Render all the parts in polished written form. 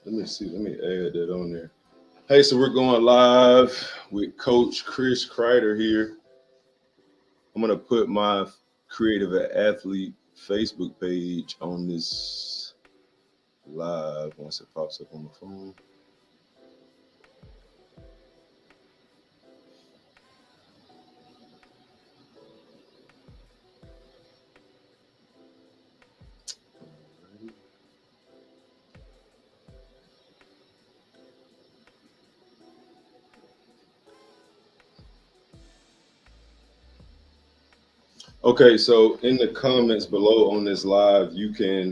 Let me see. Let me add that on there. Hey, so we're going live with Coach Chris Kreider here. I'm gonna put my Creative Athlete Facebook page on this live once it pops up on my phone. Okay, so in the comments below on this live, you can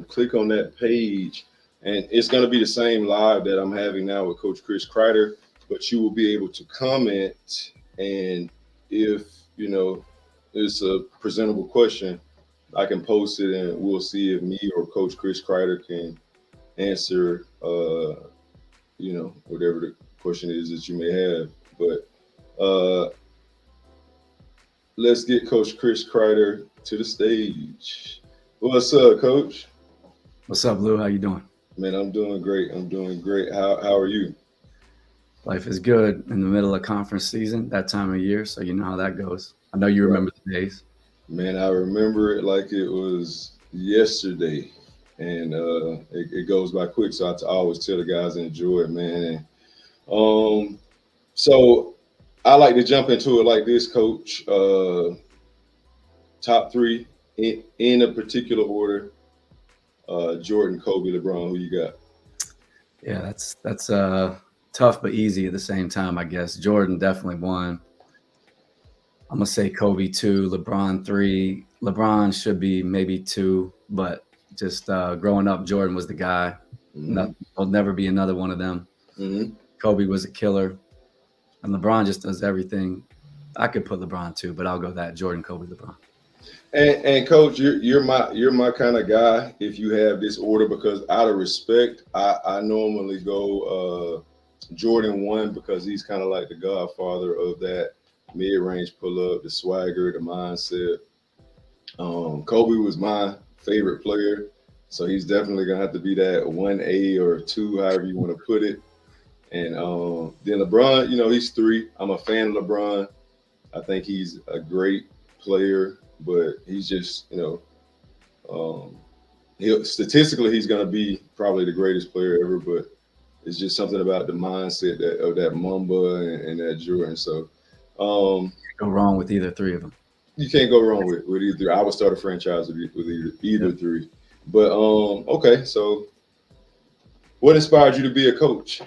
click on that page, and it's going to be the same live that I'm having now with Coach Chris Kreider, but you will be able to comment, and if it's a presentable question, I can post it, and we'll see if me or Coach Chris Kreider can answer, whatever the question is that you may have. But let's get Coach Chris Kreider to the stage. What's up, Coach? What's up, Lou? How you doing? Man, I'm doing great. I'm doing great. How are you? Life is good in the middle of conference season, that time of year, so you know how that goes. I know you remember the days. Man, I remember it like it was yesterday, and it goes by quick. So I always tell the guys to enjoy it, man. So I like to jump into it like this, Coach. Top three in a particular order. Jordan, Kobe, LeBron. Who you got? Yeah, that's tough but easy at the same time, I guess. Jordan definitely won. I'm gonna say Kobe 2, LeBron 3. LeBron should be maybe 2, but just growing up, Jordan was the guy. Mm-hmm. There'll never be another one of them. Mm-hmm. Kobe was a killer, and LeBron just does everything. I could put LeBron 2, but I'll go that Jordan, Kobe, LeBron. And Coach, you're my kind of guy if you have this order, because out of respect, I normally go Jordan 1 because he's kind of like the godfather of that mid-range pull-up, the swagger, the mindset. Kobe was my favorite player, so he's definitely gonna have to be that 1A or 2, however you want to put it. And then LeBron, he's 3. I'm a fan of LeBron. I think he's a great player, but he's just, statistically he's going to be probably the greatest player ever. But it's just something about the mindset of that Mamba and that Jordan. So go wrong with either 3 of them. You can't go wrong with either. I would start a franchise with either 3. But okay, so what inspired you to be a coach?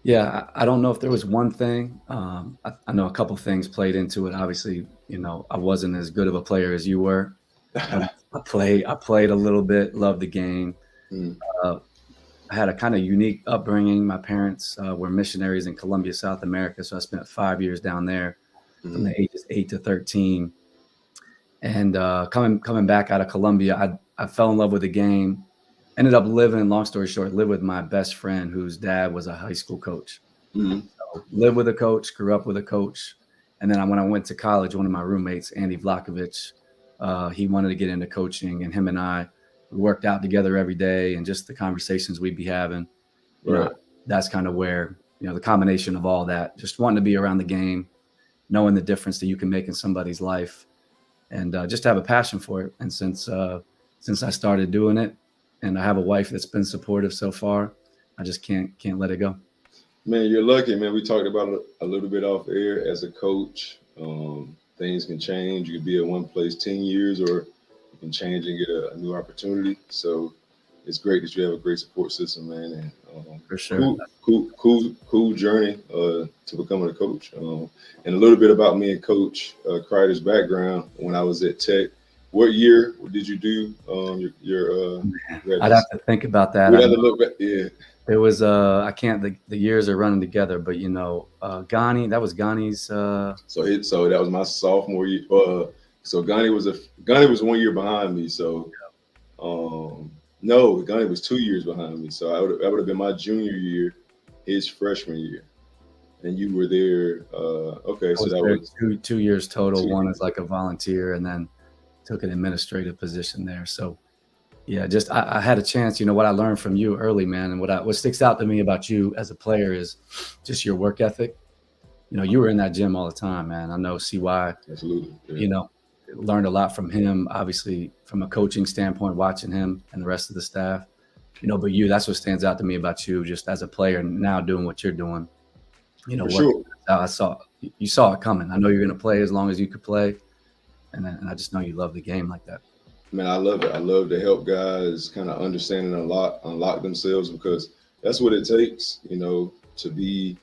Yeah, I don't know if there was one thing. I know a couple things played into it. Obviously, I wasn't as good of a player as you were. I played a little bit, loved the game. I had a kind of unique upbringing. My parents were missionaries in Colombia, South America, so I spent 5 years down there from the ages 8 to 13. And coming back out of Colombia, I fell in love with the game. Ended up living, long story short, lived with my best friend whose dad was a high school coach. Mm-hmm. So lived with a coach, grew up with a coach. And then when I went to college, one of my roommates, Andy Vlakovic, he wanted to get into coaching, and him and I, we worked out together every day, and just the conversations we'd be having. Right. That's kind of where, the combination of all that, just wanting to be around the game, knowing the difference that you can make in somebody's life, and just have a passion for it. And since I started doing it, and I have a wife that's been supportive so far, I just can't let it go. Man, you're lucky, man. We talked about it a little bit off air. As a coach, things can change. You can be at one place 10 years, or you can change and get a new opportunity. So it's great that you have a great support system, man. And for sure, cool journey to becoming a coach. And a little bit about me and Coach Kreider's background. When I was at Tech, what year did you do your I'd have to think about that. We'd have to look back. Yeah. It was I can't, the years are running together, but Ghani, that was Ghani's so that was my sophomore year. So Ghani was 1 year behind me. So no, Ghani was 2 years behind me. So that would have been my junior year, his freshman year. And you were there. Okay, so that was 2 years total. One as like a volunteer, and then took an administrative position there. So Yeah, just I had a chance. What I learned from you early, man, and what sticks out to me about you as a player is just your work ethic. You were in that gym all the time, man. I know CY, Absolutely. Yeah. you know, learned a lot from him, obviously from a coaching standpoint, watching him and the rest of the staff. But that's what stands out to me about you, just as a player now doing what you're doing. For Working. sure. I saw you saw it coming. I know you're going to play as long as you could play, and I just know you love the game like that. Man, I love it. I love to help guys kind of understand and unlock themselves, because that's what it takes, to be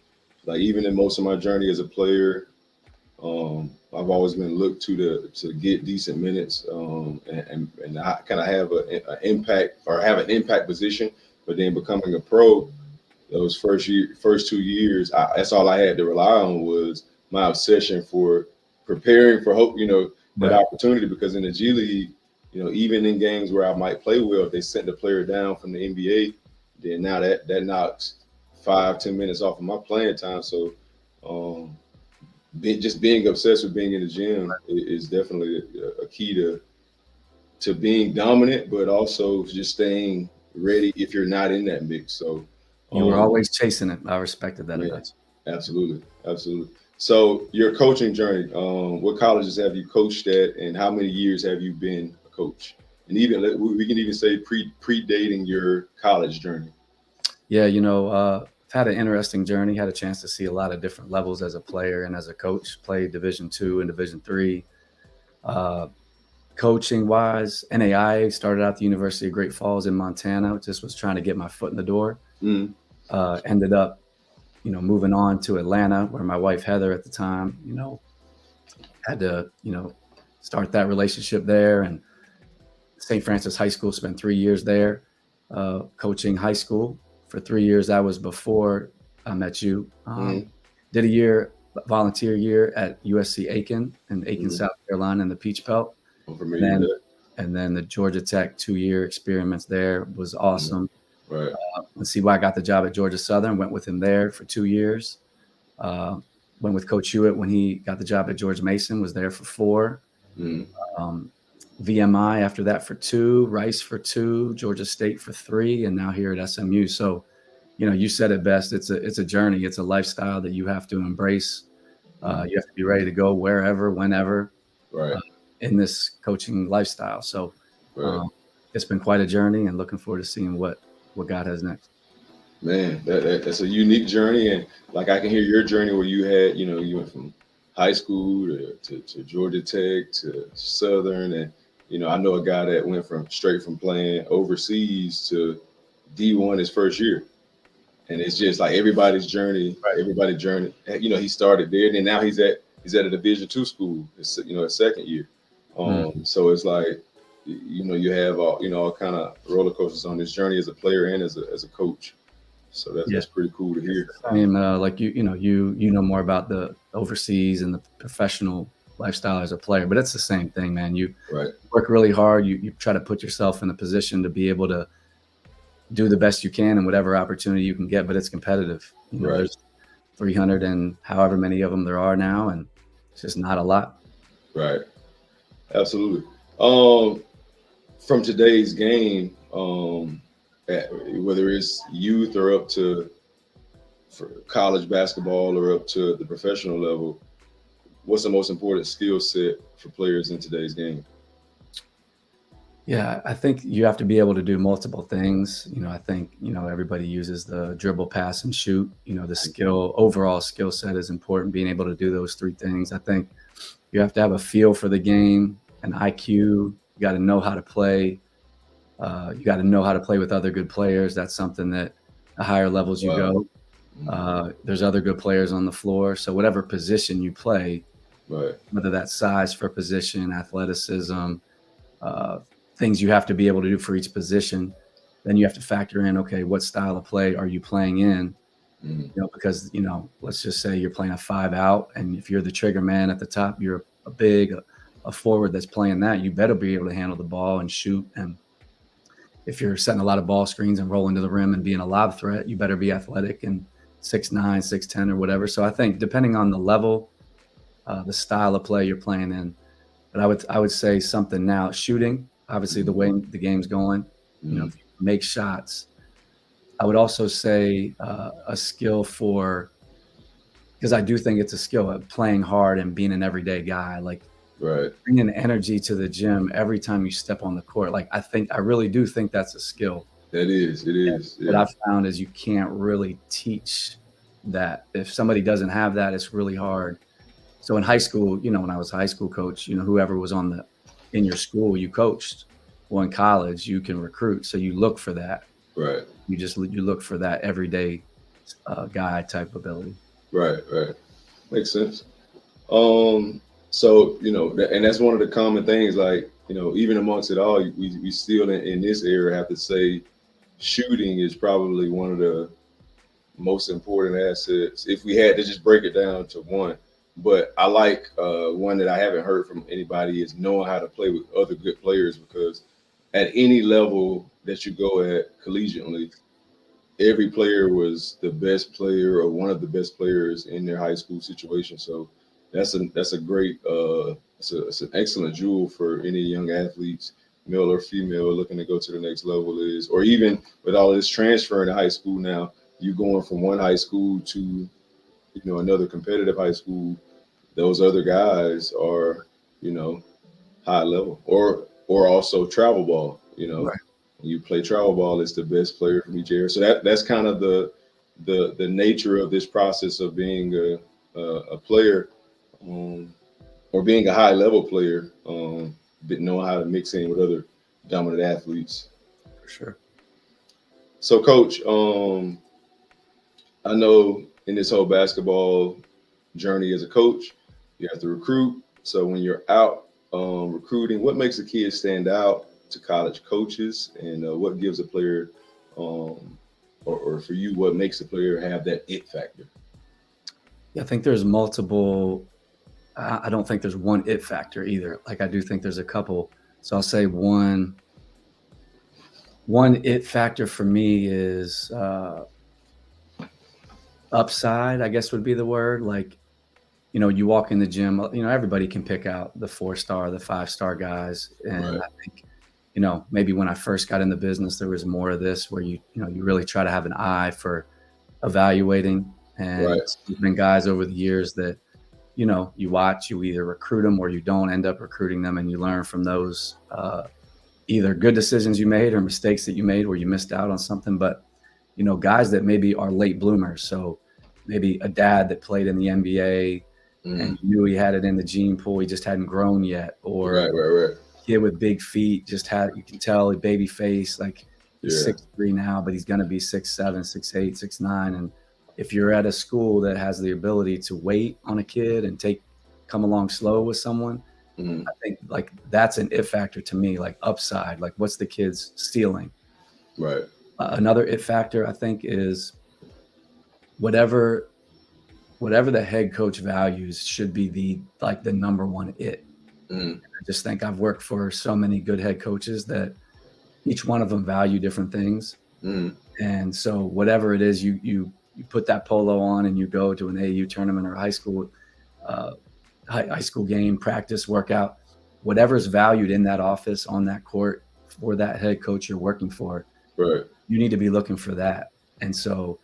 like, even in most of my journey as a player, I've always been looked to get decent minutes, and I kind of have an impact, or have an impact position. But then becoming a pro, those first 2 years, that's all I had to rely on was my obsession for preparing for hope, that Right. opportunity. Because in the G League, even in games where I might play well, if they sent the player down from the NBA, then now that knocks 5-10 minutes off of my playing time. So, just being obsessed with being in the gym is definitely a key to being dominant, but also just staying ready if you're not in that mix. So, You were always chasing it. I respected that man, about you. absolutely, absolutely. So your coaching journey, what colleges have you coached at, and how many years have you been a coach? And even we can even say predating your college journey. Yeah, I've had an interesting journey. Had a chance to see a lot of different levels as a player and as a coach. Played Division II and Division III. Uh, Coaching wise, NAIA, started out at the University of Great Falls in Montana. Just was trying to get my foot in the door. Mm. Ended up, moving on to Atlanta, where my wife Heather at the time, had to, start that relationship there. And St. Francis High School, spent 3 years there, coaching high school for 3 years. That was before I met you. Did a volunteer year at USC Aiken in Aiken, South Carolina, in the Peach Belt. I'm familiar with that. And then the Georgia Tech 2-year experiments there was awesome. Right. Let's see why I got the job at Georgia Southern. Went with him there for 2 years. Went with Coach Hewitt when he got the job at George Mason. Was there for 4. VMI after that for 2. Rice for 2. Georgia State for 3. And now here at SMU. So, you said it best. It's a journey. It's a lifestyle that you have to embrace. You have to be ready to go wherever, whenever. Right. In this coaching lifestyle. So it's been quite a journey, and looking forward to seeing what God has next. Man, that's a unique journey. And like, I can hear your journey where you had, you went from high school to Georgia Tech to Southern. And, I know a guy that went straight from playing overseas to D1 his first year. And it's just like everybody's journey, he started there, and then now he's at a Division II school, his second year. So it's like, you have all kind of roller coasters on this journey as a player and as a coach. So that's pretty cool to hear. Like you know more about the overseas and the professional lifestyle as a player, but it's the same thing, man. You work really hard. You try to put yourself in a position to be able to do the best you can in whatever opportunity you can get, but it's competitive. There's 300 and however many of them there are now, and it's just not a lot. Right. Absolutely. From today's game, whether it's youth or up to for college basketball or up to the professional level, what's the most important skill set for players in today's game? Yeah, I think you have to be able to do multiple things. I think, everybody uses the dribble, pass, and shoot. The overall skill set is important, being able to do those 3 things. I think you have to have a feel for the game, an IQ. You got to know how to play. You got to know how to play with other good players. That's something that the higher levels you go, there's other good players on the floor. So whatever position you play, whether that's size for position, athleticism, things you have to be able to do for each position, then you have to factor in, okay, what style of play are you playing in? Because, let's just say you're playing a 5 out, and if you're the trigger man at the top, you're a forward that's playing that, you better be able to handle the ball and shoot. And if you're setting a lot of ball screens and rolling to the rim and being a lob threat, you better be athletic and 6'9", 6'10", or whatever. So I think depending on the level, the style of play you're playing in, but I would say something now, shooting, obviously the way the game's going, You know, if you make shots. I would also say a skill for, because I do think it's a skill at playing hard and being an everyday guy, like Right. bringing energy to the gym every time you step on the court. Like I really do think that's a skill. That is. It And is. what Yeah. I've found is you can't really teach that. If somebody doesn't have that, it's really hard. So in high school, you know, when I was a high school coach, you know, whoever was in your school, you coached. Well, in college, you can recruit. So you look for that. Right. You look for that everyday guy type ability. Right. Right. Makes sense. So and that's one of the common things. Like even amongst it all, we still in this era have to say shooting is probably one of the most important assets if we had to just break it down to one. But I like one that I haven't heard from anybody is knowing how to play with other good players, because at any level that you go at collegiately, every player was the best player or one of the best players in their high school situation. So that's a great it's an excellent jewel for any young athletes, male or female, looking to go to the next level, is, or even with all this transferring to high school now, you going from one high school to another competitive high school. Those other guys are you know high level, or also travel ball. Right. You play travel ball, it's the best player from each area. So that's kind of the nature of this process of being a player, um, or being a high level player, knowing how to mix in with other dominant athletes. For sure. So, coach, I know in this whole basketball journey as a coach, you have to recruit. So when you're out recruiting, what makes a kid stand out to college coaches, and what gives a player, or for you, what makes a player have that it factor? Yeah, I think there's multiple. I don't think there's one it factor either. Like I do think there's a couple. So I'll say one it factor for me is upside, I guess would be the word. Like, you know, you walk in the gym, you know, everybody can pick out the 4-star, the 5-star guys. And Right, I think, you know, maybe when I first got in the business, there was more of this where you really try to have an eye for evaluating. And right, there's been guys over the years that, you know, you watch, you either recruit them or you don't end up recruiting them, and you learn from those either good decisions you made or mistakes that you made where you missed out on something. But, you know, guys that maybe are late bloomers. So maybe a dad that played in the NBA mm, and you knew he had it in the gene pool, he just hadn't grown yet, or right, right, kid with big feet just had, you can tell a baby face, like he's yeah, 6'3" now, but he's going to be 6'7", 6'8", 6'9". And if you're at a school that has the ability to wait on a kid and come along slow with someone, mm, I think like that's an if factor to me, like upside, like what's the kid's ceiling. right, Another if factor I think is whatever the head coach values should be the number one it. mm, I just think I've worked for so many good head coaches that each one of them value different things. mm, And so whatever it is, you put that polo on and you go to an AU tournament or uh, high school game, practice, workout, whatever's valued in that office on that court for that head coach you're working for, right, you need to be looking for that. And so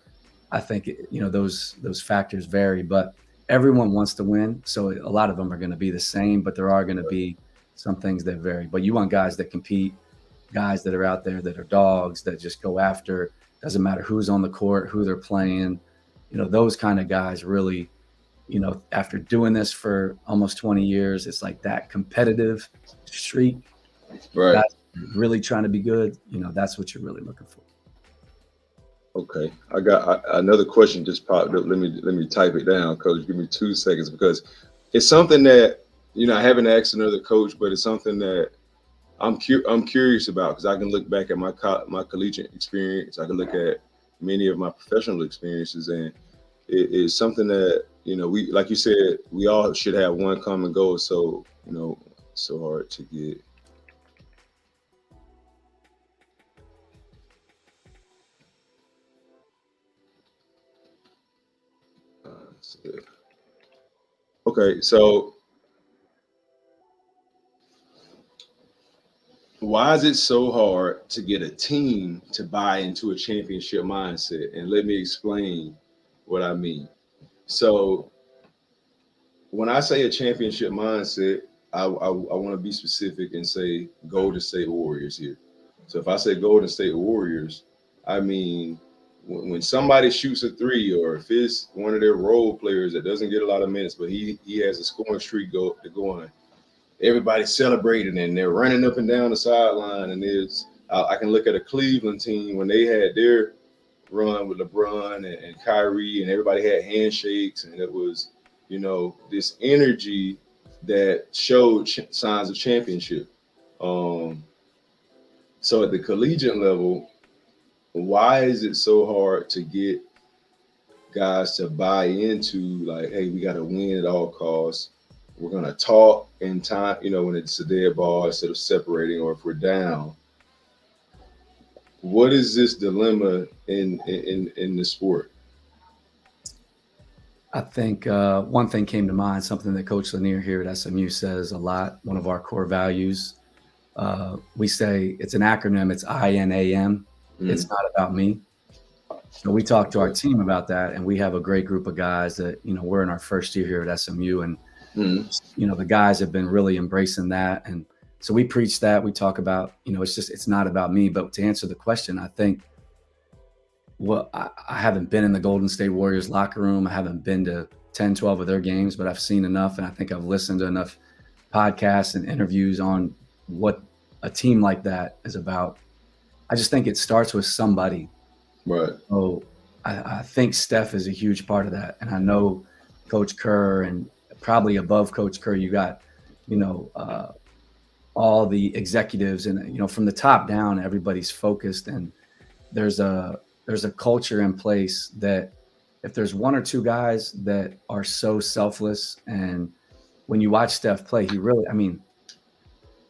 I think, you know, those factors vary, but everyone wants to win. So a lot of them are going to be the same, but there are going to be some things that vary. But you want guys that compete, guys that are out there that are dogs that just go after. Doesn't matter who's on the court, who they're playing. You know, those kind of guys really, you know, after doing this for almost 20 years, it's like that competitive streak. right. Guys really trying to be good. You know, that's what you're really looking for. Okay, I got another question just popped up. Let me type it down, coach. Give me 2 seconds, because it's something that I haven't asked another coach, but it's something that I'm curious about, because I can look back at my collegiate experience. I can look at many of my professional experiences, and it is something that we, like you said, we all should have one common goal. So so hard to get. Okay, so Why is it so hard to get a team to buy into a championship mindset? And let me explain what I mean. So when I say a championship mindset, I want to be specific and say Golden State Warriors here. So if I say Golden State Warriors, I mean when somebody shoots a three, or if it's one of their role players that doesn't get a lot of minutes, but he has a scoring streak going, everybody's celebrating and they're running up and down the sideline. And I can look at a Cleveland team when they had their run with LeBron and Kyrie, and everybody had handshakes, and it was, this energy that showed signs of championship. Um, so at the collegiate level, why is it so hard to get guys to buy into, like, hey, we got to win at all costs. We're gonna talk in time, when it's a dead ball instead of separating, or if we're down. What is this dilemma in the sport? I think one thing came to mind, something that Coach Lanier here at SMU says a lot, one of our core values. We say it's an acronym, it's INAM. It's not about me. So we talked to our team about that, and we have a great group of guys that, we're in our first year here at SMU, and, the guys have been really embracing that. And so we preach that. We talk about, it's not about me. But to answer the question, I think, well, I haven't been in the Golden State Warriors locker room. I haven't been to 10, 12 of their games, but I've seen enough. And I think I've listened to enough podcasts and interviews on what a team like that is about. I just think it starts with somebody. Right. So I think Steph is a huge part of that. And I know Coach Kerr, and probably above Coach Kerr, you got, all the executives, and, from the top down, everybody's focused, and there's a culture in place that if there's one or two guys that are so selfless, and when you watch Steph play,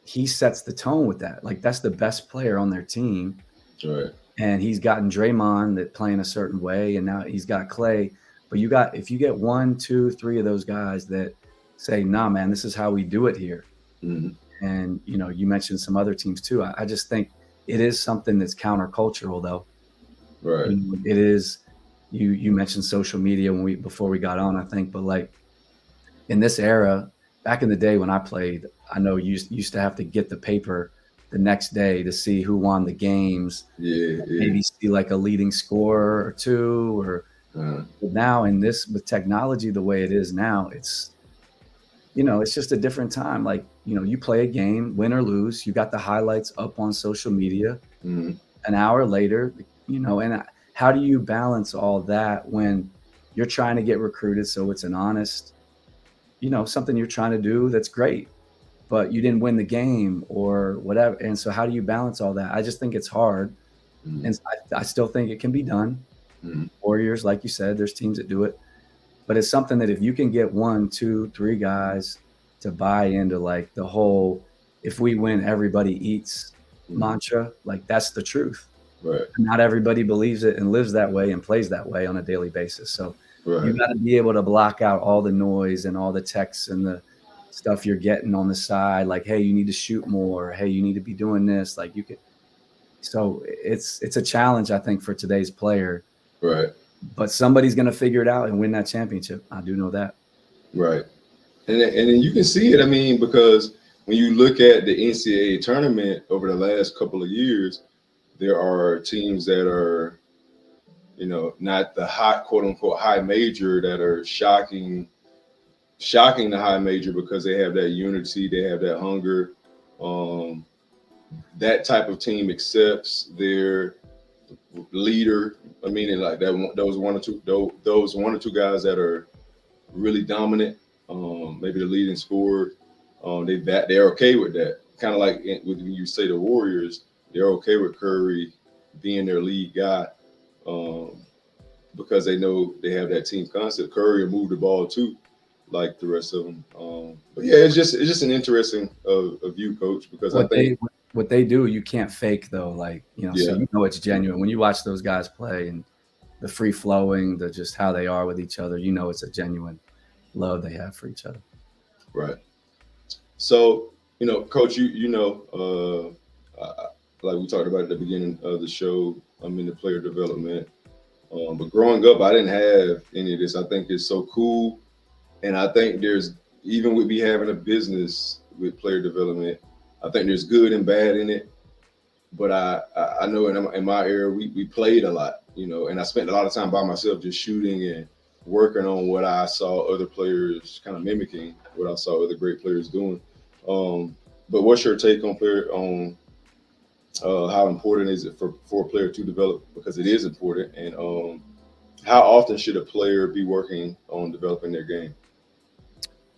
he sets the tone with that. Like, that's the best player on their team. Right. And he's gotten Draymond that playing a certain way, and now he's got Clay. But if you get 1, 2, 3 of those guys that say, nah, man, this is how we do it here. Mm-hmm. And, you mentioned some other teams too. I just think it is something that's countercultural, though. Right. It is. You mentioned social media before we got on, I think, but like in this era, back in the day when I played, I know you used to have to get the paper the next day to see who won the games. Yeah. Maybe see like a leading scorer or two, or but now with technology the way it is now, it's just a different time. Like, you play a game, win or lose, you got the highlights up on social media. Mm-hmm. An hour later, and how do you balance all that when you're trying to get recruited? So it's an honest, something you're trying to do that's great, but you didn't win the game or whatever. And so how do you balance all that? I just think it's hard. Mm-hmm. And I still think it can be done. Mm-hmm. Warriors, like you said, there's teams that do it, but it's something that if you can get 1, 2, 3 guys to buy into like the whole, if we win, everybody eats mantra, like that's the truth. Right. Not everybody believes it and lives that way and plays that way on a daily basis. So you got to be able to block out all the noise and all the texts and the stuff you're getting on the side. Like, hey, you need to shoot more. Hey, you need to be doing this. Like so it's a challenge, I think, for today's player. Right. But somebody's going to figure it out and win that championship. I do know that. Right. And then you can see it. Because when you look at the NCAA tournament over the last couple of years, there are teams that are, not the hot, quote unquote, high major that are shocking the high major because they have that unity, they have that hunger. That type of team accepts their leader. Like that, those one or two guys that are really dominant, maybe the leading scorer. They're okay with that. Kind of like when you say the Warriors, they're okay with Curry being their lead guy, because they know they have that team concept. Curry will move the ball too, like the rest of them. But yeah, it's just an interesting view, Coach, because what they do, you can't fake though. Like, so it's genuine when you watch those guys play, and the free flowing, the just how they are with each other. It's a genuine love they have for each other. Right. So, Coach, like we talked about at the beginning of the show, I'm into player development. But growing up, I didn't have any of this. I think it's so cool, and I think there's even with me having a business with player development, I think there's good and bad in it. But I know in my era we played a lot, and I spent a lot of time by myself just shooting and working on what I saw other players kind of mimicking what I saw other great players doing. Um, but what's your take on how important is it for a player to develop, because it is important, and how often should a player be working on developing their game?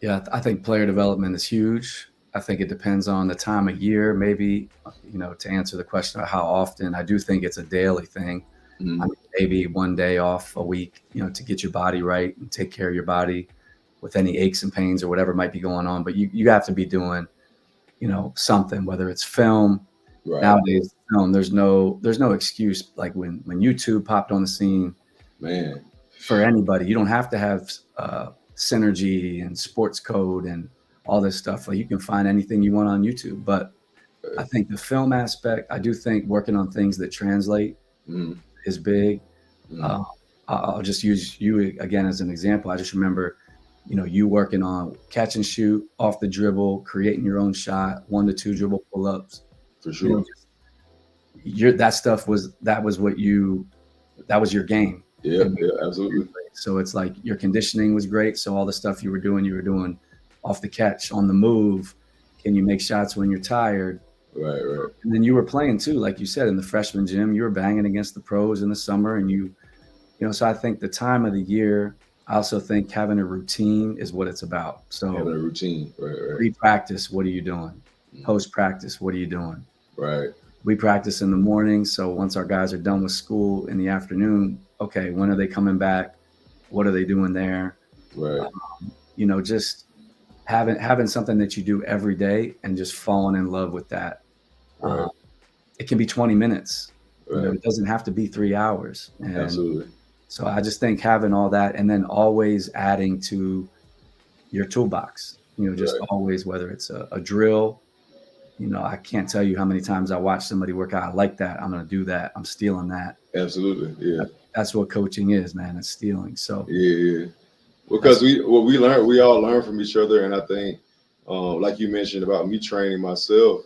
Yeah, I think player development is huge. I think it depends on the time of year, maybe, to answer the question of how often, I do think it's a daily thing. I Mm, mean, maybe one day off a week, to get your body right and take care of your body with any aches and pains or whatever might be going on. But you have to be doing, something, whether it's film. right, Nowadays, film, there's no excuse. Like when YouTube popped on the scene, man. for anybody. You don't have to have synergy and sports code and all this stuff. Like you can find anything you want on YouTube. But I think the film aspect, I do think working on things that translate Mm, is big. mm, Uh, I'll just use you again as an example. I just remember, you working on catch and shoot, off the dribble, creating your own shot, 1 to 2 dribble pull ups. for You know, sure. that stuff that was your game. Yeah, And yeah, absolutely. so it's like your conditioning was great. So all the stuff you were doing off the catch, on the move. Can you make shots when you're tired? Right, right. And then you were playing too, like you said, in the freshman gym. You were banging against the pros in the summer, and so I think the time of the year. I also think having a routine is what it's about. Having So a routine. Right, right. pre-practice, what are you doing? Mm, Post-practice, what are you doing? right, We practice in the morning. So once our guys are done with school in the afternoon, okay, when are they coming back? What are they doing there? right, Just having something that you do every day and just falling in love with that. right, Um, it can be 20 minutes. right. It doesn't have to be 3 hours. And Absolutely. so I just think having all that and then always adding to your toolbox, just Right. always, whether it's a drill. I can't tell you how many times I watch somebody work out. I like that. I'm going to do that. I'm stealing that. Absolutely. Yeah. That's what coaching is, man. It's stealing. So Yeah, yeah. Because that's we all learn from each other, and I think, like you mentioned about me training myself,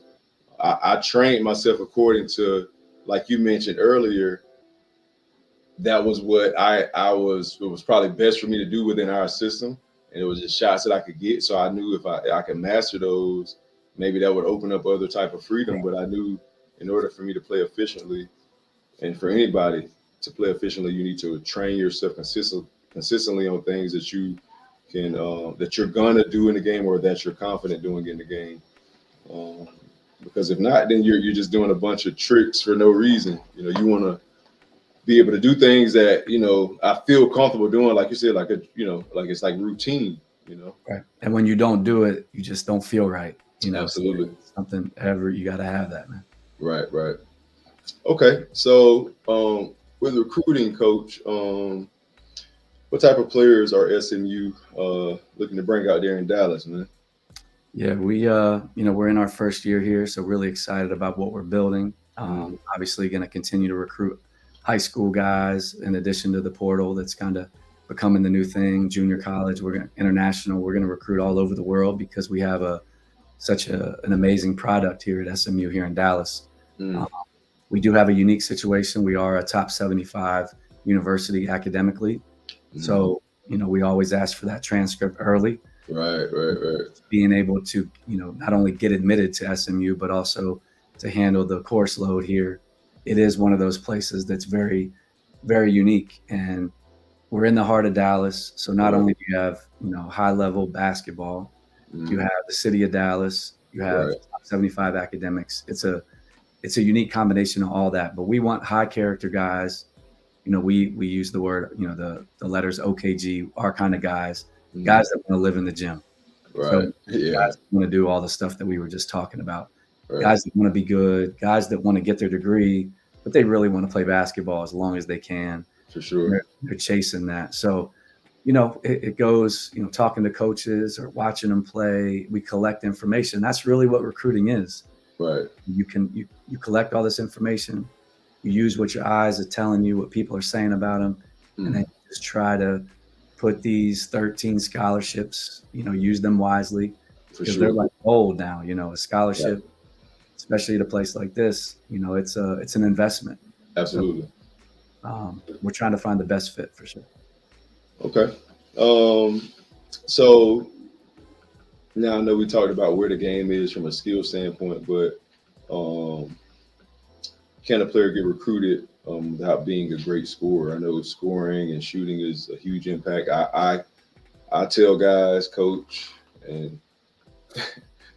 I trained myself according to, like you mentioned earlier, that was what it was probably best for me to do within our system, and it was just shots that I could get. So I knew if I could master those, maybe that would open up other type of freedom. But I knew in order for me to play efficiently, and for anybody to play efficiently, you need to train yourself consistently on things that you can that you're gonna do in the game, or that you're confident doing in the game. Um, because if not, then you're just doing a bunch of tricks for no reason. You want to be able to do things that I feel comfortable doing, like you said, like like it's like routine. right. And when you don't do it, you just don't feel right. So Absolutely. something ever, you got to have that, man. Right, right. Okay, so with recruiting, coach, what type of players are SMU looking to bring out there in Dallas, man? Yeah, we're in our first year here, so really excited about what we're building. Mm, Obviously, going to continue to recruit high school guys in addition to the portal that's kind of becoming the new thing. Junior college, we're going international. We're going to recruit all over the world because we have an amazing product here at SMU here in Dallas. mm, Uh, we do have a unique situation. We are a top 75 university academically, mm. so we always ask for that transcript early, Right, right, right, being able to, not only get admitted to SMU, but also to handle the course load here. It is one of those places that's very, very unique. And we're in the heart of Dallas. So not right, only do you have, high level basketball, you mm, have the city of Dallas, you have right, top 75 academics. It's a unique combination of all that. But we want high character guys. We use the word, the letters OKG, our kind of guys mm, that want to live in the gym. So right, yeah, guys that want to do all the stuff that we were just talking about, right, guys that want to be good, guys that want to get their degree, but they really want to play basketball as long as they can. for sure. They're chasing that. So, it goes, talking to coaches or watching them play. We collect information. That's really what recruiting is. Right. You collect all this information, you use what your eyes are telling you, what people are saying about them, and then you just try to put these 13 scholarships, use them wisely, For because they're sure. like gold now. A Yeah. scholarship, especially at a place like this, it's an investment. So Absolutely. we're trying to find the best fit for sure. Okay. So now I know we talked about where the game is from a skill standpoint, but um, can a player get recruited without being a great scorer? I know scoring and shooting is a huge impact. I tell guys, coach, and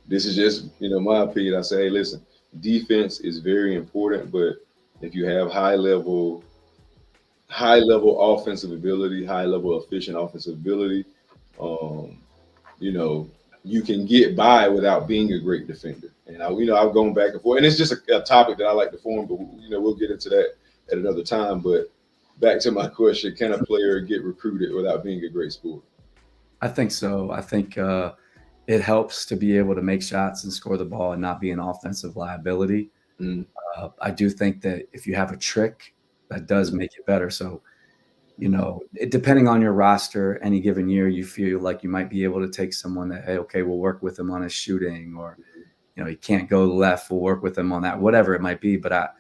this is just my opinion. I say, hey, listen, defense is very important, but if you have high level offensive ability, high level efficient offensive ability, um, you know, you can get by without being a great defender. And I've gone back and forth, and it's just a topic that I like to form, but we'll get into that at another time. But back to my question: can a player get recruited without being a great scorer? I think so. I think it helps to be able to make shots and score the ball and not be an offensive liability. Mm, I do think that if you have a trick, that does make it better. So, depending on your roster, any given year, you feel like you might be able to take someone that, hey, okay, we'll work with him on his shooting, or, he can't go left, we'll work with him on that, whatever it might be. But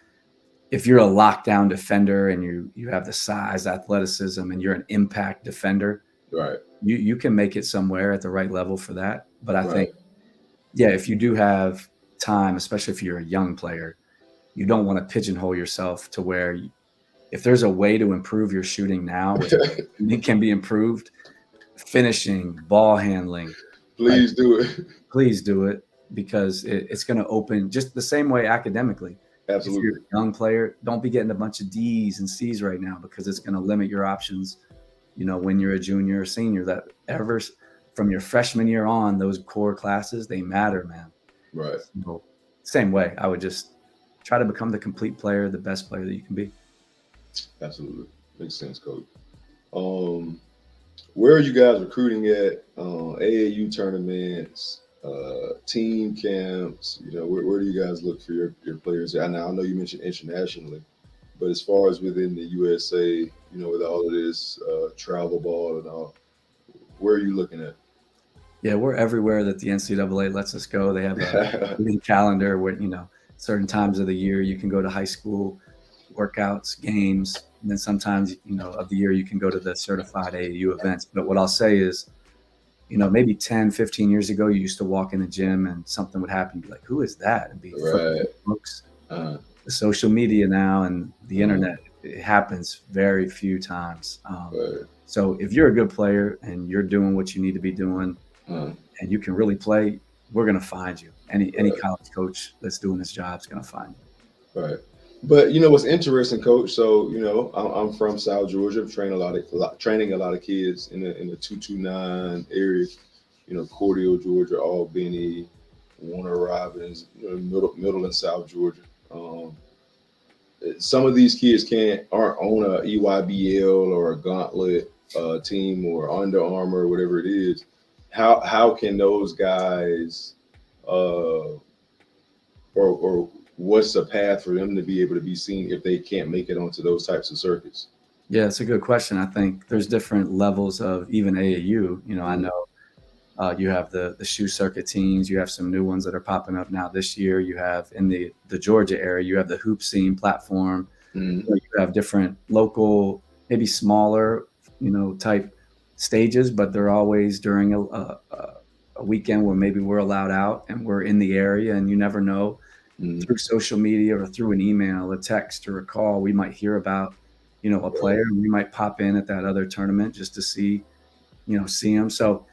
if you're a lockdown defender and you have the size, athleticism, and you're an impact defender, right, you can make it somewhere at the right level for that. But I right. think, yeah, if you do have time, especially if you're a young player, you don't want to pigeonhole yourself to where if there's a way to improve your shooting now, which it can be improved, finishing, ball handling, like, Please do it. please do it, because it's going to open just the same way academically. If you're Absolutely. a young player, don't be getting a bunch of D's and C's right now, because it's going to limit your options. When you're a junior or senior, that ever from your freshman year on, those core classes, they matter, man. Right. So, same way, I would just try to become the complete player, the best player that you can be. Absolutely. Makes sense, coach. Um, where are you guys recruiting at? AAU tournaments, team camps. Where do you guys look for your players? I know you mentioned internationally, but as far as within the USA, with all of this travel ball and all, where are you looking at? Yeah, we're everywhere that the NCAA lets us go. They have a recruiting calendar where, certain times of the year you can go to high school workouts, games, and then sometimes, of the year you can go to the certified AAU events. But what I'll say is, maybe 10, 15 years ago, you used to walk in the gym and something would happen. You'd be like, who is that? It'd be Right. books. Uh, The social media now and the internet, it happens very few times. right. So if you're a good player and you're doing what you need to be doing, Uh, and you can really play, we're going to find you. Any right. college coach that's doing this job is going to find you. Right. But what's interesting, Coach. So I'm from South Georgia. Training a lot of kids in the 229 area. Cordele, Georgia, Albany, Warner Robins, middle and South Georgia. Some of these kids aren't on a EYBL or a Gauntlet team or Under Armour or whatever it is. How can those guys or what's the path for them to be able to be seen if they can't make it onto those types of circuits? Yeah, it's a good question. I think there's different levels of even AAU. I know you have the shoe circuit teams. You have some new ones that are popping up now this year. You have in the Georgia area, you have the hoop scene platform. Mm-hmm. You have different local, maybe smaller, type stages, but they're always during a weekend where maybe we're allowed out and we're in the area, and you never know. Mm-hmm. Through social media or through an email, a text, or a call, we might hear about, a player, and we might pop in at that other tournament just to see them. So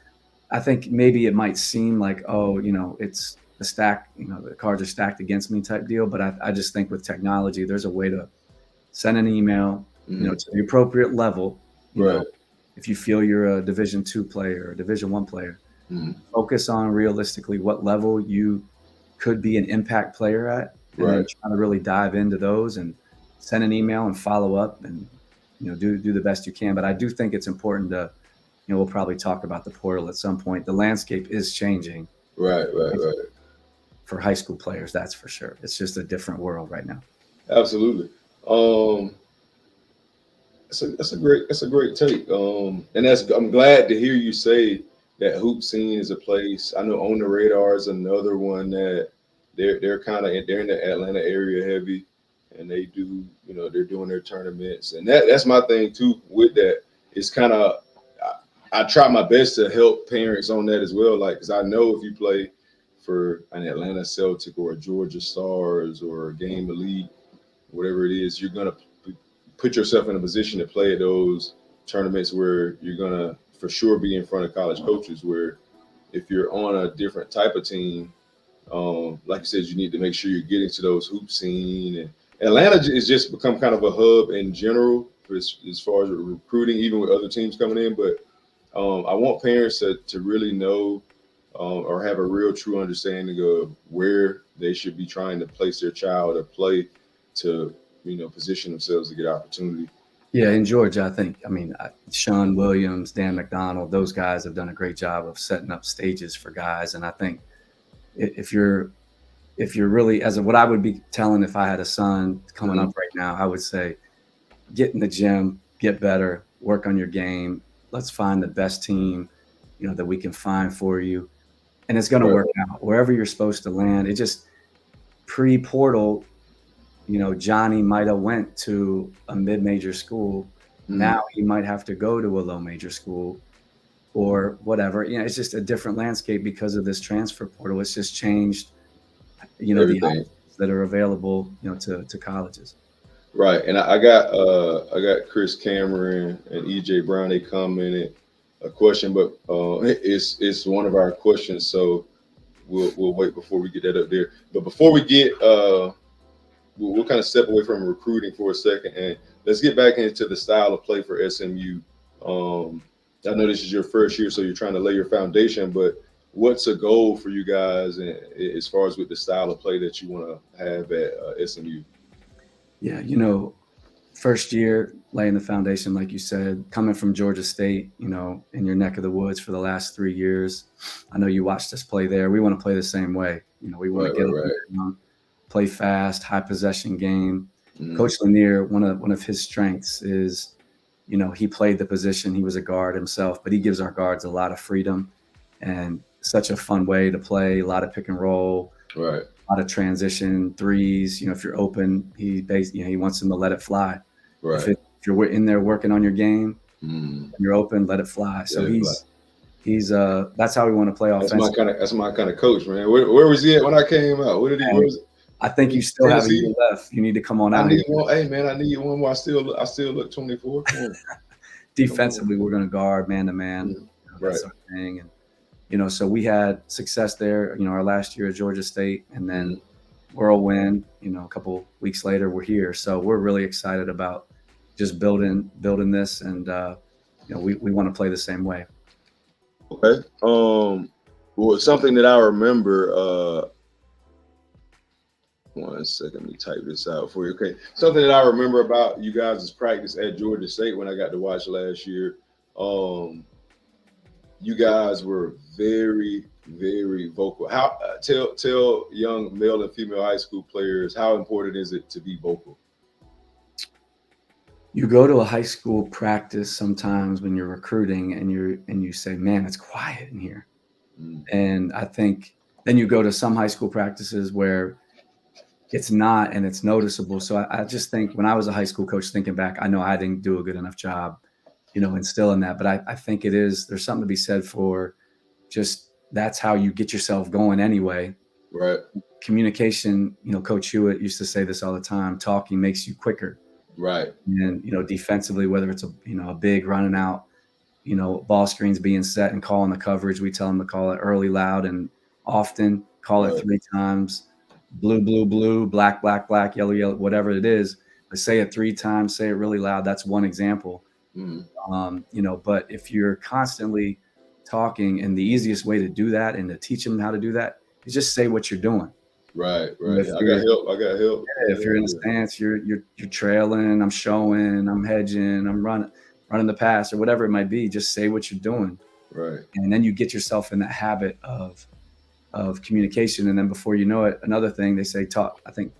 I think maybe it might seem like, oh, it's the stack, the cards are stacked against me type deal. But I just think with technology, there's a way to send an email, to the appropriate level. Right. If you feel you're a Division II player or a Division I player, focus on realistically what level you could be an impact player at, and then try to really dive into those and send an email and follow up and, do the best you can. But I do think it's important to, we'll probably talk about the portal at some point. The landscape is changing. Right. for high school players. That's for sure. It's just a different world right now. Absolutely. Um, that's a great take. And that's I'm glad to hear you say that hoop scene is a place. I know On the Radar is another one that they're kind of they're in the Atlanta area heavy, and they do they're doing their tournaments, and that's my thing too with that. It's kind of I try my best to help parents on that as well, like because I know if you play for an Atlanta Celtic or a Georgia Stars or a Game Elite, whatever it is, you're gonna put yourself in a position to play at those tournaments where you're gonna for sure be in front of college coaches. Where if you're on a different type of team, like you said, you need to make sure you're getting to those hoop scene. And Atlanta is just become kind of a hub in general as far as recruiting, even with other teams coming in. But I want parents to really know or have a real true understanding of where they should be trying to place their child or play to position themselves to get opportunity. Yeah, in Georgia, I mean, Sean Williams, Dan McDonald, those guys have done a great job of setting up stages for guys. And I think if you're really what I would be telling if I had a son coming up right now, I would say, get in the gym, get better, work on your game. Let's find the best team, that we can find for you. And it's going to work out wherever you're supposed to land. It just pre-portal, Johnny might have went to a mid-major school. Now he might have to go to a low major school or whatever. It's just a different landscape because of this transfer portal. It's just changed, the options that are available, to colleges. Right. And I got Chris Cameron and EJ Brown. They commented a question, but it's one of our questions. So we'll wait before we get that up there. But before we get we'll kind of step away from recruiting for a second and let's get back into the style of play for SMU. I know this is your first year, so you're trying to lay your foundation, but what's a goal for you guys as far as with the style of play that you want to have at SMU? Yeah, first year laying the foundation, like you said, coming from Georgia State, in your neck of the woods for the last 3 years. I know you watched us play there. We want to play the same way. We want to get up there, play fast, high possession game. Coach Lanier, one of his strengths is, he played the position. He was a guard himself, but he gives our guards a lot of freedom and such a fun way to play. A lot of pick and roll, right? A lot of transition threes. If you're open, he wants them to let it fly. Right. If you're in there working on your game, you're open, let it fly. So he's that's how we want to play offense. That's my kind of coach, man. Where was he at when I came out? Where was it? I think you still have a year left. You need to come on out. Hey man, I need one more. I still look 24. Defensively, we're going to guard man to man. That's our thing. And so we had success there. Our last year at Georgia State, and then whirlwind. A couple weeks later, we're here. So we're really excited about just building this, and we want to play the same way. Okay. Well, something that I remember. One second, let me type this out for you. Okay, something that I remember about you guys' practice at Georgia State when I got to watch last year. You guys were very, very vocal. How tell young male and female high school players how important is it to be vocal? You go to a high school practice sometimes when you're recruiting, and you say, "Man, it's quiet in here," and I think then you go to some high school practices where it's not, and it's noticeable. So I just think when I was a high school coach, thinking back, I know I didn't do a good enough job, instilling that. But I think there's something to be said for just that's how you get yourself going anyway. Right. Communication, Coach Hewitt used to say this all the time, talking makes you quicker. Right. And, defensively, whether it's a big running out, ball screens being set and calling the coverage, we tell them to call it early, loud, and often, call it 3 times. Blue, blue, blue, black, black, black, yellow, yellow, whatever it is, but say it 3 times, say it really loud. That's one example. But if you're constantly talking, and the easiest way to do that and to teach them how to do that is just say what you're doing. Right. I got help. Yeah, if you're in a stance, you're trailing, I'm showing, I'm hedging, I'm running the pass, or whatever it might be. Just say what you're doing. Right. And then you get yourself in that habit of of communication. And then before you know it, another thing they say, talk. I think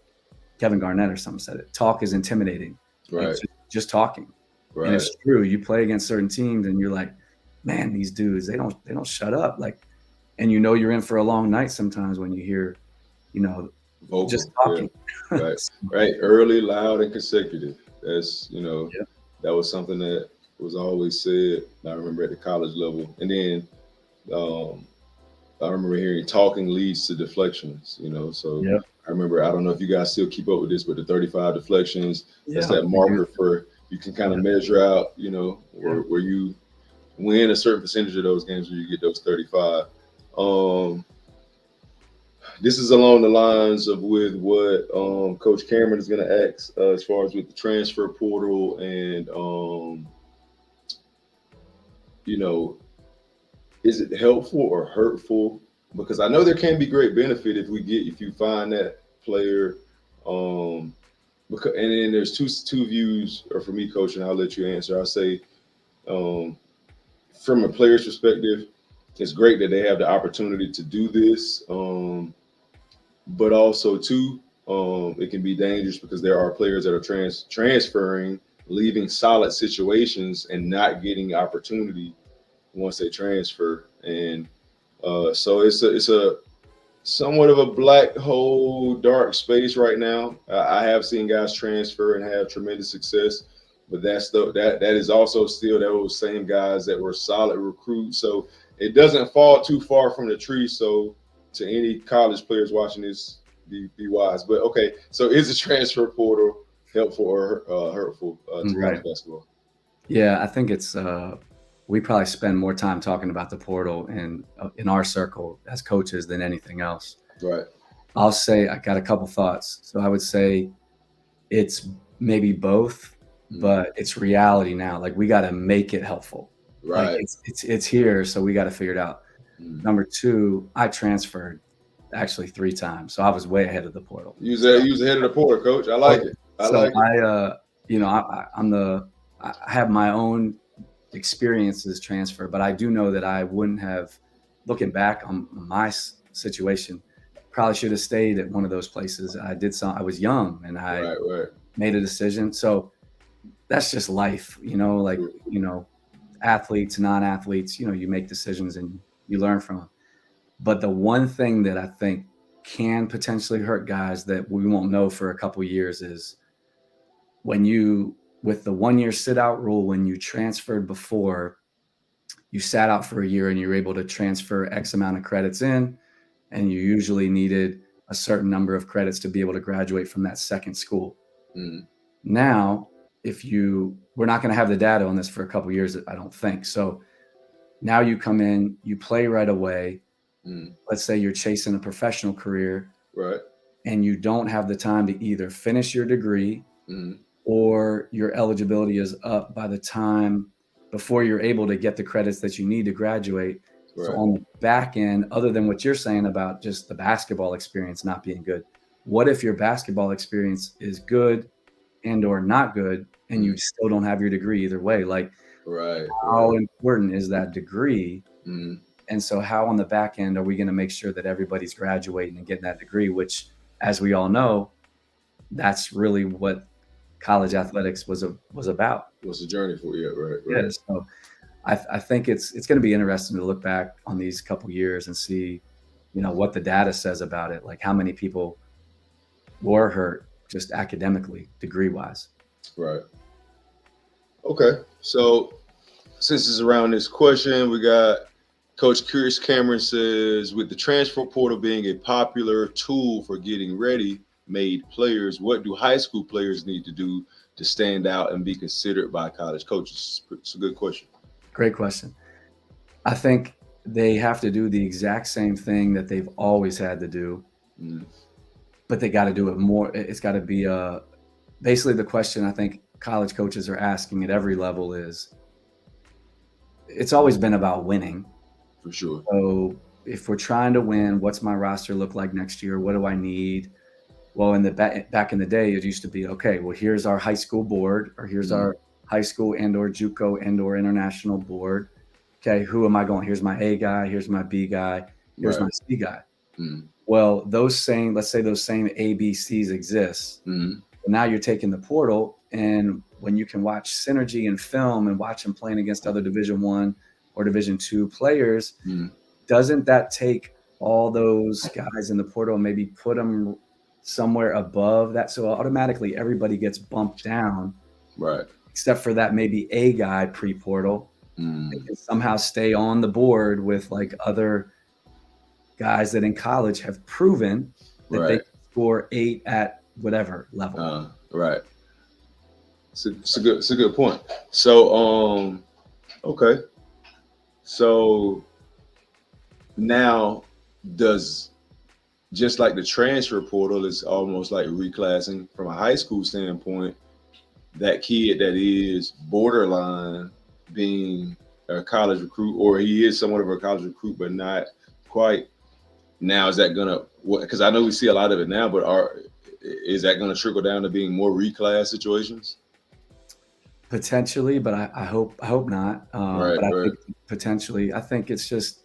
Kevin Garnett or something said it. Talk is intimidating. Right. Like just talking. Right. And it's true. You play against certain teams and you're like, man, these dudes, they don't shut up. Like, and you know you're in for a long night sometimes when you hear, Vocal, just talking. Yeah. Right. Right. Early, loud, and consecutive. That's, Yeah. that was something that was always said. I remember at the college level. And then I remember hearing talking leads to deflections, So Yeah. I remember, I don't know if you guys still keep up with this, but the 35 deflections, that's that marker for you can kind of measure out, where you win a certain percentage of those games where you get those 35. This is along the lines of with what Coach Cameron is going to ask as far as with the transfer portal and, is it helpful or hurtful? Because I know there can be great benefit if you find that player. And then there's two views, or for me, Coach, and I'll let you answer. I'll say, from a player's perspective, it's great that they have the opportunity to do this. But also too, it can be dangerous because there are players that are transferring, leaving solid situations and not getting opportunity once they transfer. And so it's a somewhat of a black hole, dark space right now. I have seen guys transfer and have tremendous success, but that is also still those same guys that were solid recruits. So it doesn't fall too far from the tree. So to any college players watching this, be wise. But okay, so is the transfer portal helpful or hurtful to college basketball? Yeah, I think it's we probably spend more time talking about the portal in our circle as coaches than anything else. Right. I'll say I got a couple thoughts. So I would say it's maybe both, but it's reality now. Like we got to make it helpful. Right. Like it's here, so we got to figure it out. Number two, I transferred actually 3 times, so I was way ahead of the portal. You was ahead of the portal, Coach. I like it. I have my own experiences transfer, but I do know that I wouldn't have, looking back on my situation, probably should have stayed at one of those places. I was young and I made a decision. So that's just life, athletes, non-athletes, you make decisions and you learn from them. But the one thing that I think can potentially hurt guys that we won't know for a couple of years is with the 1-year sit out rule, when you transferred before, you sat out for a year and you were able to transfer X amount of credits in, and you usually needed a certain number of credits to be able to graduate from that second school. Now, we're not going to have the data on this for a couple of years, I don't think. So now you come in, you play right away. Let's say you're chasing a professional career, right? And you don't have the time to either finish your degree or your eligibility is up by the time before you're able to get the credits that you need to graduate. Right. So on the back end, other than what you're saying about just the basketball experience not being good, what if your basketball experience is good and or not good and you still don't have your degree either way? Like, how important is that degree? And so how on the back end are we going to make sure that everybody's graduating and getting that degree, which, as we all know, that's really what college athletics was about. What's the journey for you? Right. Yeah. So I think it's going to be interesting to look back on these couple years and see, what the data says about it. Like how many people were hurt just academically, degree wise. Right. Okay. So since it's around this question, we got Coach Chris Cameron says, with the transfer portal being a popular tool for getting ready-made players, what do high school players need to do to stand out and be considered by college coaches? It's a good question. Great question. I think they have to do the exact same thing that they've always had to do, but they got to do it more. It's got to be basically the question I think college coaches are asking at every level is, it's always been about winning. For sure. So if we're trying to win, what's my roster look like next year? What do I need? Well, back in the day, it used to be, okay, well, here's our high school board, or here's our high school and or JUCO and or international board. Okay, who am I going? Here's my A guy. Here's my B guy. Here's my C guy. Mm. Well, let's say those same ABCs exist. Mm. But now you're taking the portal, and when you can watch synergy and film and watch them playing against other Division 1 or Division 2 players, Mm. doesn't that take all those guys in the portal and maybe put them somewhere above that? So automatically everybody gets bumped down, Right. except for that maybe a guy pre-portal. They Mm. can somehow stay on the board with like other guys that in college have proven that they Right. can score 8 at whatever level. Right. It's a good point. So okay. So now does just like the transfer portal is almost like reclassing from a high school standpoint, that kid that is borderline being a college recruit, or he is somewhat of a college recruit, but not quite. Now, is that gonna? Because I know we see a lot of it now, but is that gonna trickle down to being more reclass situations? Potentially, but I hope not. Right. But I Right. think potentially, I think it's just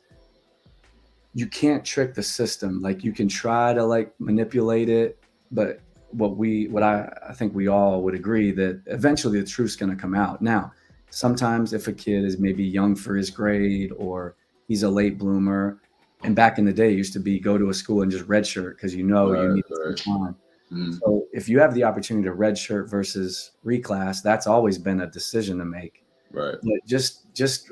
you can't trick the system. Like you can try to like manipulate it, but what I think we all would agree that eventually the truth's going to come out. Now, sometimes if a kid is maybe young for his grade or he's a late bloomer, and back in the day it used to be go to a school and just redshirt because you know you Right. need some Right. time. Mm. So if you have the opportunity to redshirt versus reclass, that's always been a decision to make. Right. But just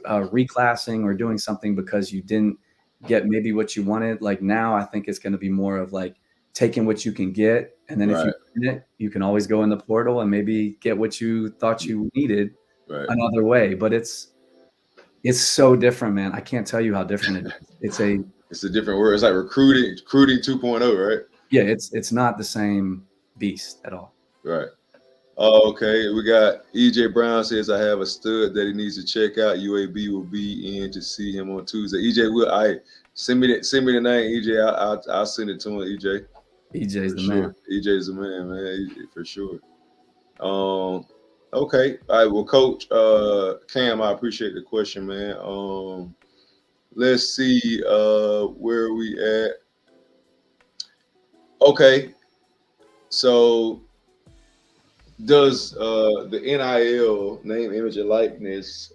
reclassing or doing something because you didn't get maybe what you wanted, like now I think it's going to be more of like taking what you can get, and then if you Right. earn it, you can always go in the portal and maybe get what you thought you needed Right. another way. But it's so different, man. I can't tell you how different it is. It's a It's a different word. It's like recruiting 2.0, right? yeah, it's not the same beast at all. Right. Oh, okay. We got EJ Brown says I have a stud that he needs to check out. UAB will be in to see him on Tuesday. EJ, will I send me the name, EJ. I'll send it to him, EJ, EJ's for the man. sure. EJ's the man, man, EJ, for sure. Okay. All right. Well, Coach Cam, I appreciate the question, man. Let's see where we at. Okay. So does the NIL, name, image, and likeness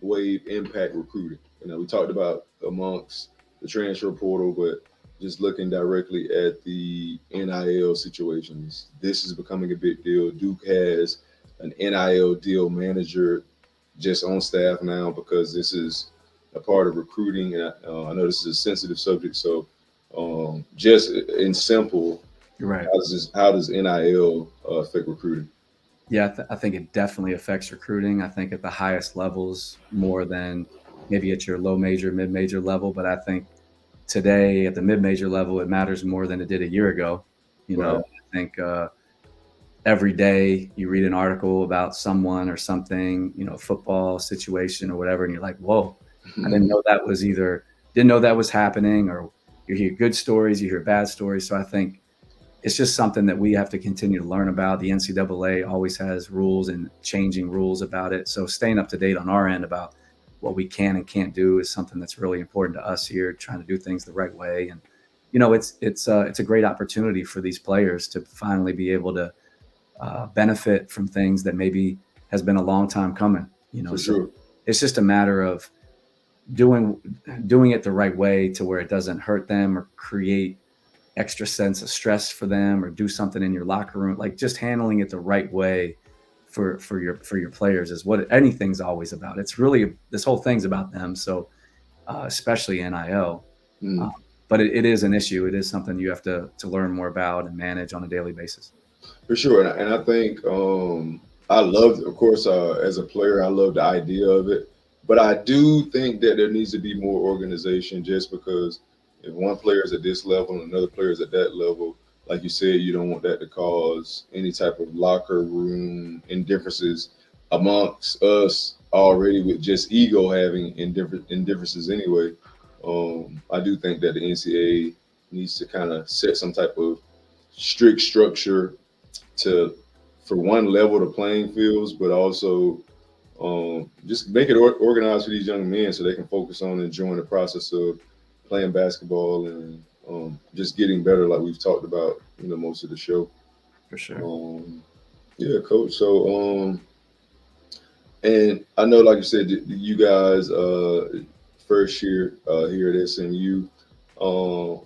wave impact recruiting? You know, we talked about amongst the transfer portal, but just looking directly at the NIL situations, this is becoming a big deal. Duke has an NIL deal manager just on staff now because this is a part of recruiting. And I know this is a sensitive subject, so just in simple, You're right. how does NIL affect recruiting? Yeah, I think it definitely affects recruiting. I think at the highest levels more than maybe at your low major, mid major level. But I think today at the mid major level, it matters more than it did a year ago. You know, Right. I think every day you read an article about someone or something, you know, football situation or whatever, and you're like, whoa, I didn't know that was didn't know that was happening, or you hear good stories, you hear bad stories. So I think it's just something that we have to continue to learn about. The NCAA always has rules and changing rules about it. So staying up to date on our end about what we can and can't do is something that's really important to us here, trying to do things the right way. And you know, it's a great opportunity for these players to finally be able to benefit from things that maybe has been a long time coming. You know, For so sure. it's just a matter of doing doing it the right way to where it doesn't hurt them or create extra sense of stress for them or do something in your locker room, like just handling it the right way for your players is what anything's always about. It's really this whole thing's about them. So especially NIL, uh, Mm. but it is an issue. It is something you have to learn more about and manage on a daily basis. For sure, and I think I love, of course, as a player, I love the idea of it, but I do think that there needs to be more organization. Just because if one player is at this level and another player is at that level, like you said, you don't want that to cause any type of locker room indifferences amongst us already with just ego having indifferences anyway. I do think that the NCAA needs to kind of set some type of strict structure to, for one, level the playing fields, but also just make it organized for these young men so they can focus on enjoying the process of playing basketball and just getting better, like we've talked about, most of the show. For sure. Yeah, coach. So, and I know, like you said, you guys first year here at SMU, um,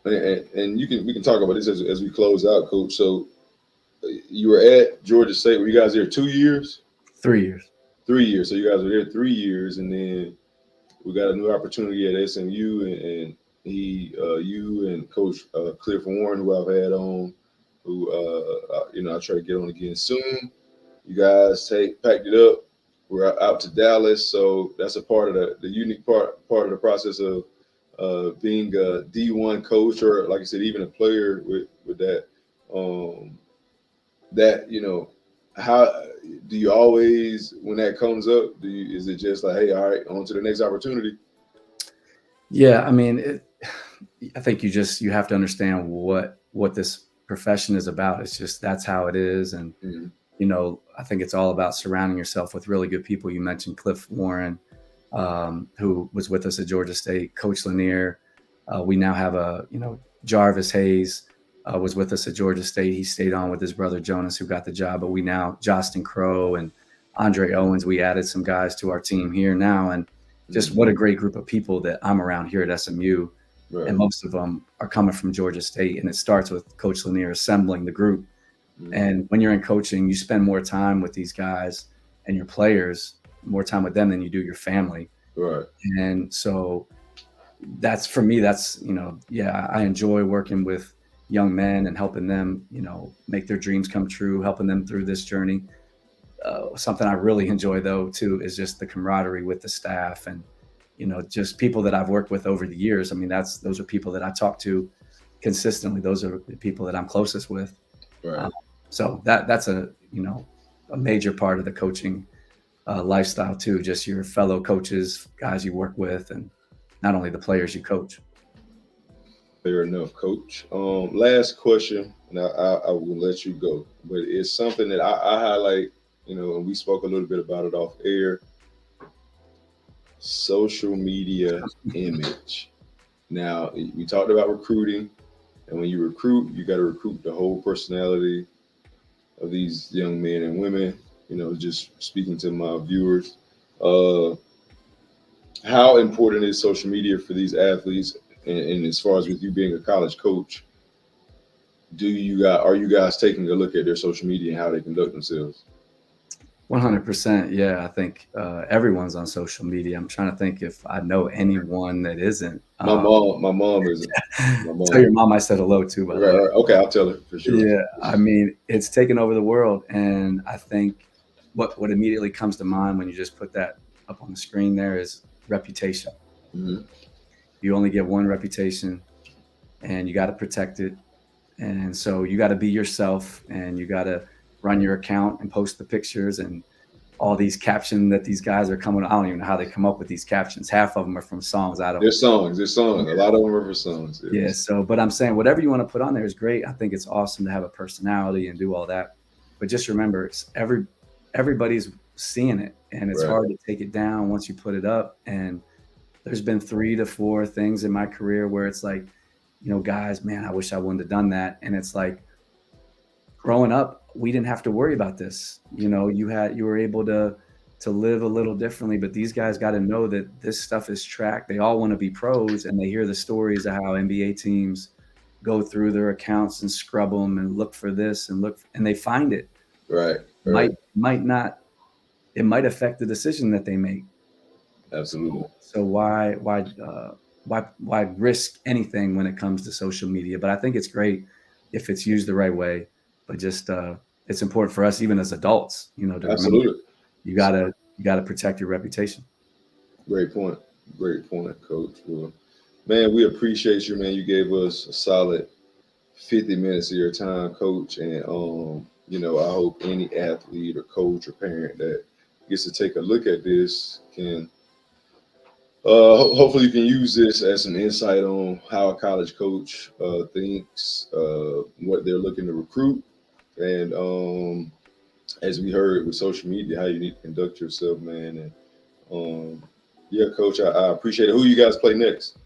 and we can talk about this as we close out, coach. So, you were at Georgia State. Were you guys there 2 years? 3 years. 3 years. So you guys were there 3 years, and then we got a new opportunity at SMU, and you and Coach Cliff Warren, who I've had on, who I try to get on again soon. You guys packed it up. We're out to Dallas, so that's a part of the unique part of the process of being a D1 coach, or like I said, even a player with that. Um, that how do you always, when that comes up, is it just like, hey, all right, on to the next opportunity? Yeah, I mean, I think you have to understand what this profession is about. It's just that's how it is, and Mhm. I think it's all about surrounding yourself with really good people. You mentioned Cliff Warren, who was with us at Georgia State, Coach Lanier. We now have Jarvis Hayes was with us at Georgia State. He stayed on with his brother Jonas, who got the job. But we now, Justin Crow and Andre Owens, we added some guys to our team here now. And just what a great group of people that I'm around here at SMU. Right. And most of them are coming from Georgia State. And it starts with Coach Lanier assembling the group. And when you're in coaching, you spend more time with these guys and your players, more time with them than you do your family. Right. And so that's, for me, that's, I enjoy working with young men and helping them, make their dreams come true, helping them through this journey. Something I really enjoy, though, too, is just the camaraderie with the staff and, just people that I've worked with over the years. I mean, those are people that I talk to consistently. Those are the people that I'm closest with. Right. So that's a major part of the coaching lifestyle too. Just your fellow coaches, guys you work with, and not only the players you coach. Fair enough, Coach. Last question, and I will let you go, but it's something that I highlight. And we spoke a little bit about it off air. Social media image. Now, we talked about recruiting, and when you recruit, you got to recruit the whole personality of these young men and women. Just speaking to my viewers, how important is social media for these athletes? And as far as with you being a college coach, are you guys taking a look at their social media and how they conduct themselves? 100%. Yeah, I think everyone's on social media. I'm trying to think if I know anyone that isn't. My mom isn't. My mom. Tell your mom I said hello too, by the way. Right. Okay, I'll tell her for sure. Yeah, I mean, it's taken over the world, and I think what immediately comes to mind when you just put that up on the screen there is reputation. Mm-hmm. You only get one reputation, and you got to protect it. And so you got to be yourself, and you got to run your account and post the pictures and all these captions that these guys are coming. I don't even know how they come up with these captions. Half of them are from songs. They're songs. Yeah. A lot of them are for songs. Yes. Yeah. So, but I'm saying whatever you want to put on there is great. I think it's awesome to have a personality and do all that. But just remember, everybody's seeing it, and it's hard to take it down once you put it up. And there's been 3 to 4 things in my career where it's like, guys, man, I wish I wouldn't have done that. And it's like, growing up, we didn't have to worry about this. You were able to live a little differently, but these guys got to know that this stuff is tracked. They all want to be pros, and they hear the stories of how NBA teams go through their accounts and scrub them and look for this and and they find it. Right. Might not. It might affect the decision that they make. Absolutely. So why risk anything when it comes to social media? But I think it's great if it's used the right way. But just it's important for us, even as adults, to absolutely. Remember, you gotta protect your reputation. Great point, Coach. Well, man, we appreciate you, man. You gave us a solid 50 minutes of your time, Coach. And I hope any athlete or coach or parent that gets to take a look at this can hopefully you can use this as an insight on how a college coach thinks, what they're looking to recruit. And as we heard with social media, how you need to conduct yourself, man. And yeah, Coach, I appreciate it. Who you guys play next?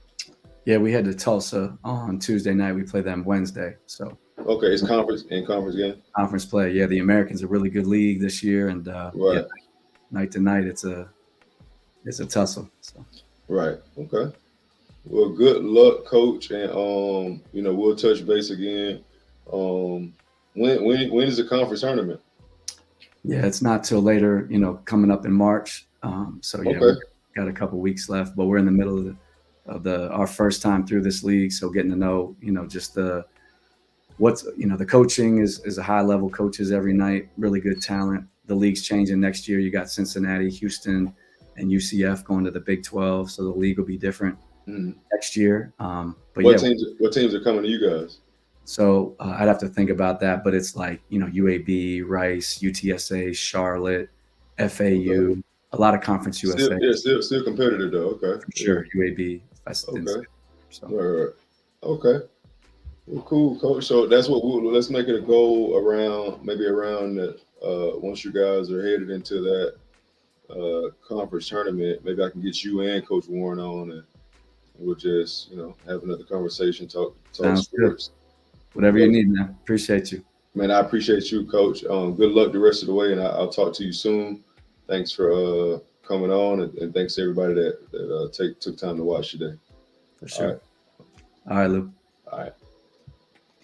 Yeah, we head to Tulsa on Tuesday night. We play them Wednesday. So Okay, it's conference game. conference play. Yeah, the Americans are a really good league this year, and yeah, Right. night to night, it's a tussle. So Right. Okay. Well, good luck, coach, and we'll touch base again. Um, when is the conference tournament? yeah, it's not till later. Coming up in March. So yeah, we Okay. got a couple weeks left, but we're in the middle of our first time through this league, so getting to know just the coaching is a high level coaches every night, really good talent. The league's changing next year. You got Cincinnati, Houston, and UCF going to the Big 12, so the league will be different Mm. next year. But What yeah, teams? What teams are coming to you guys? so I'd have to think about that, but it's like UAB, Rice, UTSA, Charlotte, Okay. FAU, a lot of Conference Still, USA yeah, still competitive though. Okay. for Yeah. sure. UAB, if I didn't say. Okay. So All right. Okay. Well, cool, coach. So that's what let's make it a goal around maybe around that. Once you guys are headed into that conference tournament, maybe I can get you and Coach Warren on, and we'll just have another conversation, talk sounds good. sports. Whatever you Well, need, man. Appreciate you. man, I appreciate you, Coach. Good luck the rest of the way, and I'll talk to you soon. Thanks for coming on, and thanks to everybody that took time to watch today. For All right, sure. All right, Lou. all right.